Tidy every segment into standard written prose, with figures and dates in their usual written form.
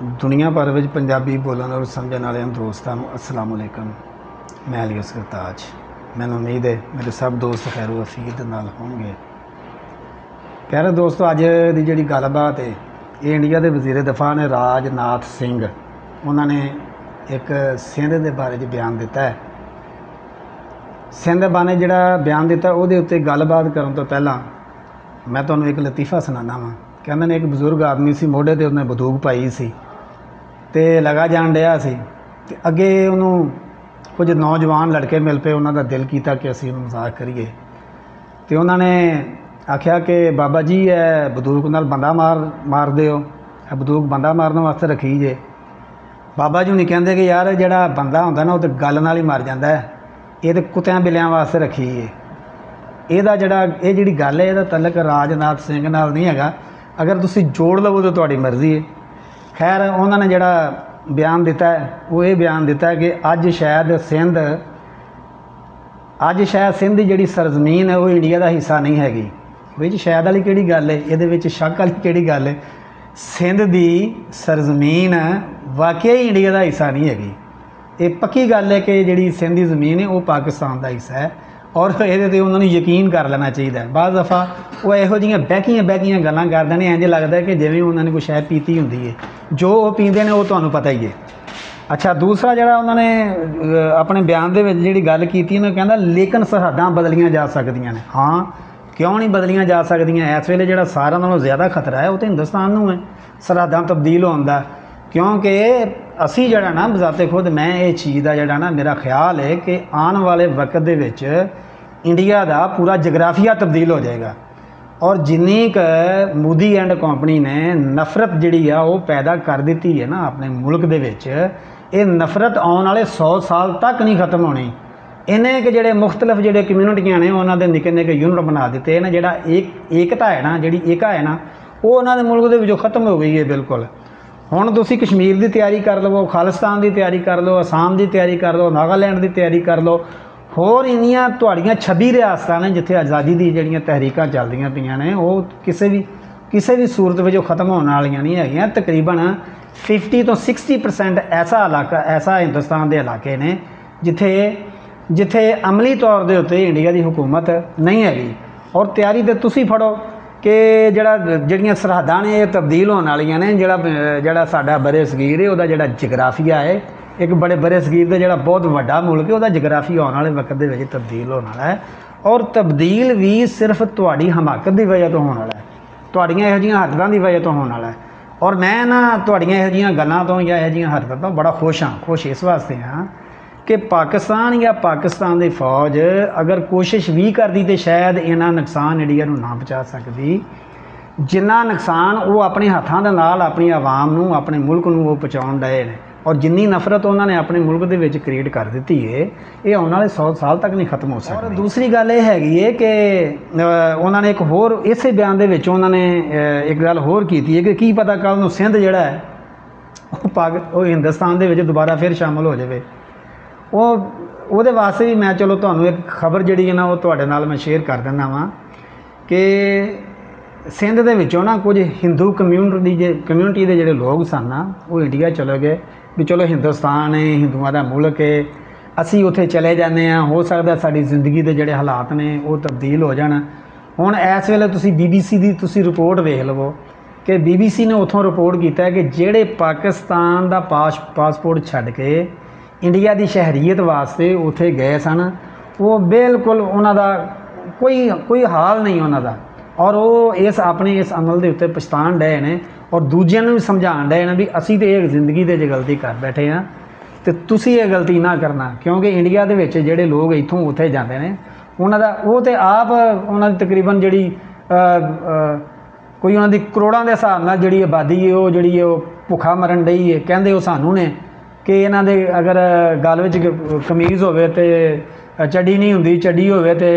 दुनिया भर में पंजाबी बोलने और समझने वाले दोस्तों अस्सलाम वालेकुम। मैं अली सरताज। मैंने उम्मीद है मेरे सब दोस्त खैर वफीद नाल होंगे। प्यारे दोस्तों, अज की जी गलबात है ये इंडिया के वजीर दफा ने राजनाथ सिंह उन्होंने एक सिंध के बारे बयान दिता है। सिंध बारे जो बयान दिता वो उत्ते गलबात करने तो पहला मैं तुम्हें एक लतीफ़ा सुनाना वा। कहते ने एक बजुर्ग आदमी से मोढ़े ते उन्हें बंदूक पाई सी ते लगा जान डया सी ते अगे उन्होंने कुछ नौजवान लड़के मिल पे उन्होंने दिल किया कि असीं मजाक करिए तो उन्होंने आख्या कि बाबा जी बंदूक नाल बंदा मार दिओ, बंदूक बंदा मारने वास्ते रखी जे। बाबा जी नहीं कहते कि यार जिहड़ा बंदा हुंदा ना वो तो गल नाल ही मर जाता है, ये तो कुत्तियां बिल्लियां वास्ते रखी है। ਇਹਦਾ ਜਿਹੜਾ ਇਹ ਜਿਹੜੀ ਗੱਲ ਹੈ ਇਹਦਾ ਤਲਕ ਰਾਜਨਾਥ ਸਿੰਘ ਨਾਲ ਨਹੀਂ ਹੈਗਾ। ਅਗਰ ਤੁਸੀਂ ਜੋੜ ਲਵੋ ਤਾਂ ਤੁਹਾਡੀ ਮਰਜ਼ੀ ਹੈ। ਖੈਰ ਉਹਨਾਂ ਨੇ ਜਿਹੜਾ ਬਿਆਨ ਦਿੱਤਾ ਹੈ ਉਹ ਇਹ ਬਿਆਨ ਦਿੱਤਾ ਕਿ ਅੱਜ ਸ਼ਾਇਦ ਸਿੰਧ ਦੀ ਜਿਹੜੀ ਸਰਜ਼ਮੀਨ ਹੈ ਉਹ ਇੰਡੀਆ ਦਾ ਹਿੱਸਾ ਨਹੀਂ ਹੈਗੀ। ਵਿੱਚ ਸ਼ਾਇਦ ਵਾਲੀ ਕਿਹੜੀ ਗੱਲ ਹੈ, ਇਹਦੇ ਵਿੱਚ ਸ਼ੱਕ ਵਾਲੀ ਕਿਹੜੀ ਗੱਲ ਹੈ। ਸਿੰਧ ਦੀ ਸਰਜ਼ਮੀਨ ਵਾਕਿਆ ਹੀ ਇੰਡੀਆ ਦਾ ਹਿੱਸਾ ਨਹੀਂ ਹੈਗੀ। ਇਹ ਪੱਕੀ ਗੱਲ ਹੈ ਕਿ ਜਿਹੜੀ ਸਿੰਧ ਦੀ ਜ਼ਮੀਨ ਹੈ ਉਹ ਪਾਕਿਸਤਾਨ ਦਾ ਹਿੱਸਾ ਹੈ और ये उन्होंने यकीन कर लेना चाहिए। बाज़ दफ़ा वो यहो जी बहकियां गल्लां करते हैं, इंज लगता है कि जिवें उन्होंने कोई शह पीती होंदी है, जो वो पींदे ने वो तुहानूं पता ही है। अच्छा, दूसरा जिहड़ा उन्होंने अपने बयान दे विच जिहड़ी गल कीती उन्होंने कहंदा लेकिन सरहदां बदलियां जा सकदियां ने। हाँ, क्यों नहीं बदलियां जा सकदियां? इस वेले जिहड़ा सारिआं नालों ज़्यादा खतरा है वो तो हिंदुस्तान नूं है सरहदां तब्दील होण दा, क्योंकि असी जिहड़ा ना बजाते खुद मैं ये चीज़ का जिहड़ा ना मेरा ख्याल है कि आने वाले वक्त दे विच इंडिया का पूरा जगराफिया तब्दील हो जाएगा। और जिन्नी क मोदी एंड कंपनी ने नफरत जिहड़ी आ वो पैदा कर दी है ना अपने मुल्क दे विच, ये नफरत आने वाले 100 साल तक नहीं खत्म होनी। इन्हें कि जिहड़े मुख्तलिफ जिहड़े कम्यूनिटियां ने उन्हां दे निक्के निक्के यूनिट बना दिते हैं, जिहड़ा एकता है ना, जिहड़ी एका है ना, वो उन्हां दे मुल्क दे विचों खत्म हो गई है बिल्कुल। हुण तुसीं कश्मीर की तैयारी कर लवो, खालिस्तान की तैयारी कर लो, आसाम की तैयारी कर लो, नागालैंड की तैयारी कर लो, होर इन्नियां तुहाड़ियां 26 रियासतां ने जिथे आज़ादी दी जिहड़ियां तहरीकां चलदियां पईयां ने वो किसी भी सूरत विच खत्म होने वालियां नहीं हैगियां। तकरीबन 50 तो 60% ऐसा इलाका ऐसा हिंदुस्तान के इलाके ने जिथे अमली तौर के उत्ते इंडिया की हुकूमत नहीं हैगी। और तैयारी तो तुसीं फड़ो कि जिहड़ियां सरहदां ने तब्दील होने वालियां ने, जिहड़ा साडा बरे सगीर है उहदा जिहड़ा जगराफिया है, एक बड़े बरे सगीर का जिहड़ा बहुत वड्डा मुल्क है उहदा जगराफिया आने वाले वक्त दे विच तब्दील होने वाला है। और तब्दील भी सिर्फ तुहाड़ी हमाकत की वजह तो होने वाला है, तुहाड़ियां इहो जिहियां हरकतां की वजह तो होने वाला है। और मैं ना तुहाड़ियां इहो जिहियां गल्लां तो या इहो जिहियां हरकतां तो बड़ा खुश हाँ। खुश इस वास्ते हाँ कि पाकिस्तान या पाकिस्तान की फौज अगर कोशिश भी करती तो शायद इन्ना नुकसान इंडिया नूं ना पहुँचा सकती जिन्ना नुकसान वो अपने हत्थां दे नाल अपनी आवाम नूं अपने मुल्क नूं वो पहुँचाउण डए ने। और जिन्नी नफरत उन्होंने अपने मुल्क दे विच क्रिएट कर दी है ये आने वाले 100 साल तक नहीं खत्म हो सकती। और दूसरी गल ये हैगी है कि उन्होंने एक होर इस बयान दे विच उन्होंने एक गल होर की है कि की पता कल नूं सिंध जिहड़ा है वो हिंदुस्तान दे विच दोबारा फिर शामिल हो जाए। वो वास्ते भी मैं चलो तुहानूं एक खबर जिहड़ी है ना वो तुहाडे नाल मैं शेयर कर दिंदा वां कि सिंध दे विचों ना कुछ हिंदू कम्यूनिटी के जिहड़े लोग सन ना वो इंडिया चले गए भी चलो हिंदुस्तान है हिंदुआं दा मुल्क है, असी उत्थे चले जाते हैं, हो सकता साडी जिंदगी के जिहड़े हालात ने वो तब्दील हो जाण। हुण इस वेले तुसीं BBC की तुसीं रिपोर्ट वेख लवो कि BBC ने उत्थों रिपोर्ट किया है कि जिहड़े पाकिस्तान का पासपोर्ट छड्ड के इंडिया की शहरीयत वास्ते उत्थे गए सन वो बिल्कुल उन्हां दा कोई हाल नहीं उन्हां दा। और वो अपने इस अमल के उत्ते पछताण डए ने और दूजिਆਂ ਨੂੰ भी समझाण डए ने भी असी तो एक जिंदगी दे गलती कर बैठे हाँ तो तुसीं ये गलती ना करना। क्योंकि इंडिया के विच जिहड़े लोग इत्थों उत्थे जाते हैं उन्हां दा वो तो आप उन्हां दी तकरीबन जिहड़ी कोई उन्हां दी करोड़ां दे हिसाब नाल जिहड़ी आबादी है वो जिहड़ी है भुखा मरन डई है। कहंदे वो सानूं ने कि इन्हां दे अगर गल विच कमीज़ होवे ते चड्डी नहीं हुंदी, चड्डी होवे ते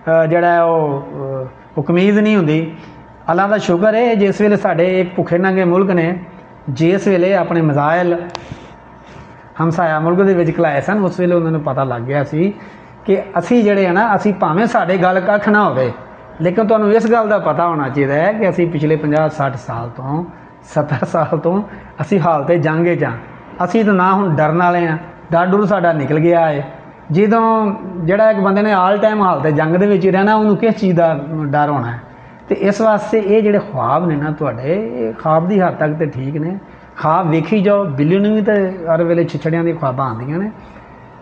जिहड़ा वो कमीज़ नहीं हुंदी। अल्लाह का शुक्र है जिस वेले साडे एक भुखे नंगे मुल्क ने जिस वेले अपने मिसाइल हमसाया मुल्क दे विच घलाए सन उस वेले उन्होंने पता लग गया सी कि असी जिहड़े है ना असी भावें साडे गल कख ना होवे लेकिन तुहानूं इस गल का पता होना चाहिए है कि असी पिछले 50-60 साल तो 70 ਸਾਲ ਤੋਂ ਅਸੀਂ ਹਾਲਤ ਜੰਗ 'ਚ ਹਾਂ। ਅਸੀਂ ਤਾਂ ਨਾ ਹੁਣ ਡਰਨ ਵਾਲੇ ਹਾਂ, ਡਰ ਡਰ ਸਾਡਾ ਨਿਕਲ ਗਿਆ ਹੈ। ਜਦੋਂ ਜਿਹੜਾ ਇੱਕ ਬੰਦੇ ਨੇ ਆਲ ਟਾਈਮ ਹਾਲਤ ਜੰਗ ਦੇ ਵਿੱਚ ਹੀ ਰਹਿਣਾ, ਉਹਨੂੰ ਕਿਸ ਚੀਜ਼ ਦਾ ਡਰ ਹੋਣਾ ਹੈ। ਤੇ ਇਸ ਵਾਸਤੇ ਇਹ ਜਿਹੜੇ ख्वाब ਨੇ ਨਾ ਤੁਹਾਡੇ, ਇਹ ख्वाब ਦੀ ਹੱਦ ਤੱਕ ਤੇ ਠੀਕ ਨੇ। ख्वाब ਵੇਖੀ ਜਾਓ। ਬਿੱਲੀ ਨੂੰ ਵੀ ਤਾਂ ਹਰ ਵੇਲੇ ਛਿਛੜਿਆਂ ਦੀ ख्वाबां ਆਉਂਦੀਆਂ ਨੇ।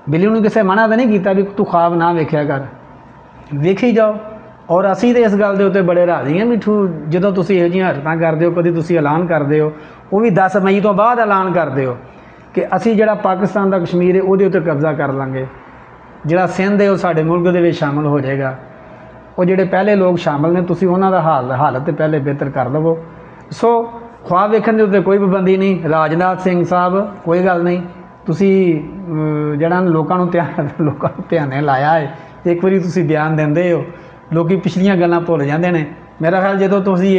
ਬਿੱਲੀ ਨੂੰ ਕਿਸੇ ਮਨਾ ਤਾਂ ਨਹੀਂ ਕੀਤਾ ਵੀ ਤੂੰ ख्वाब ਨਾ ਵੇਖਿਆ ਕਰ, ਵੇਖੀ ਜਾਓ। ਔਰ ਅਸੀਂ ਤਾਂ ਇਸ ਗੱਲ ਦੇ ਉੱਤੇ ਬੜੇ ਰਾਜ਼ੀ ਹਾਂ ਵੀ ਜਦੋਂ ਤੁਸੀਂ ਇਹੋ ਜਿਹੀਆਂ ਹਰਕਤਾਂ ਕਰਦੇ ਹੋ, ਕਦੀ ਤੁਸੀਂ ਐਲਾਨ ਕਰਦੇ ਹੋ, ਉਹ ਵੀ 10 ਮਈ ਤੋਂ ਬਾਅਦ ਐਲਾਨ ਕਰਦੇ ਹੋ ਕਿ ਅਸੀਂ ਜਿਹੜਾ ਪਾਕਿਸਤਾਨ ਦਾ ਕਸ਼ਮੀਰ ਹੈ ਉਹਦੇ ਉੱਤੇ ਕਬਜ਼ਾ ਕਰ ਲਾਂਗੇ, ਜਿਹੜਾ ਸਿੰਧ ਹੈ ਉਹ ਸਾਡੇ ਮੁਲਕ ਦੇ ਵਿੱਚ ਸ਼ਾਮਲ ਹੋ ਜਾਏਗਾ। ਉਹ ਜਿਹੜੇ ਪਹਿਲੇ ਲੋਕ ਸ਼ਾਮਲ ਨੇ, ਤੁਸੀਂ ਉਹਨਾਂ ਦਾ ਹਾਲਤ ਪਹਿਲੇ ਬਿਹਤਰ ਕਰ ਲਵੋ। ਸੋ ख्वाब ਵੇਖਣ ਦੇ ਉੱਤੇ ਕੋਈ ਪਾਬੰਦੀ ਨਹੀਂ। ਰਾਜਨਾਥ ਸਿੰਘ ਸਾਹਿਬ, ਕੋਈ ਗੱਲ ਨਹੀਂ, ਤੁਸੀਂ ਜਿਹੜਾ ਲੋਕਾਂ ਨੂੰ ਧਿਆਨੇ ਲਾਇਆ ਹੈ, ਇੱਕ ਵਾਰੀ ਤੁਸੀਂ ਬਿਆਨ ਦਿੰਦੇ ਹੋ, ਲੋਕ ਪਿਛਲੀਆਂ ਗੱਲਾਂ ਭੁੱਲ ਜਾਂਦੇ ਨੇ। ਮੇਰਾ ਖਿਆਲ ਜਦੋਂ ਤੁਸੀਂ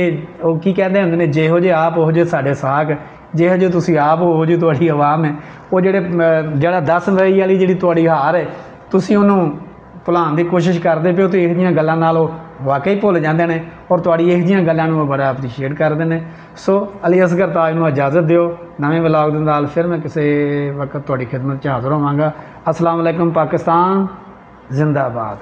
ਉਹ ਕੀ ਕਹਿੰਦੇ ਹੁੰਦੇ ਨੇ, ਜਿਹੋ ਜਿਹੇ ਆਪ ਉਹੋ ਜਿਹੇ ਸਾਡੇ ਸਾਗ, ਜਿਹੋ ਜਿਹੇ ਤੁਸੀਂ ਆਪ ਉਹੋ ਜਿਹੀ ਤੁਹਾਡੀ ਆਵਾਮ ਹੈ। ਉਹ ਜਿਹੜਾ 10 ਮਈ ਵਾਲੀ ਜਿਹੜੀ ਤੁਹਾਡੀ ਹਾਰ ਹੈ, ਤੁਸੀਂ ਉਹਨੂੰ ਭੁਲਾਉਣ ਦੀ ਕੋਸ਼ਿਸ਼ ਕਰਦੇ ਪਏ ਹੋ, ਤੇ ਇਹੋ ਜਿਹੀਆਂ ਗੱਲਾਂ ਨਾਲ ਉਹ ਵਾਕਈ ਭੁੱਲ ਜਾਂਦੇ ਨੇ, ਔਰ ਤੁਹਾਡੀ ਇਹੋ ਜਿਹੀਆਂ ਗੱਲਾਂ ਨੂੰ ਉਹ ਬੜਾ ਅਪਰੀਸ਼ੀਏਟ ਕਰਦੇ ਨੇ। ਸੋ ਅਲੀ ਅਸਗਰ ਤਾਜ ਨੂੰ ਇਜਾਜ਼ਤ ਦਿਓ। ਨਵੇਂ ਵਲੌਗ ਦੇ ਨਾਲ ਫਿਰ ਮੈਂ ਕਿਸੇ ਵਕਤ ਤੁਹਾਡੀ ਖਿਦਮਤ 'ਚ ਹਾਜ਼ਰ ਹੋਵਾਂਗਾ। ਅਸਲਾਮ ਵਾਲੇਕੁਮ। ਪਾਕਿਸਤਾਨ ਜ਼ਿੰਦਾਬਾਦ।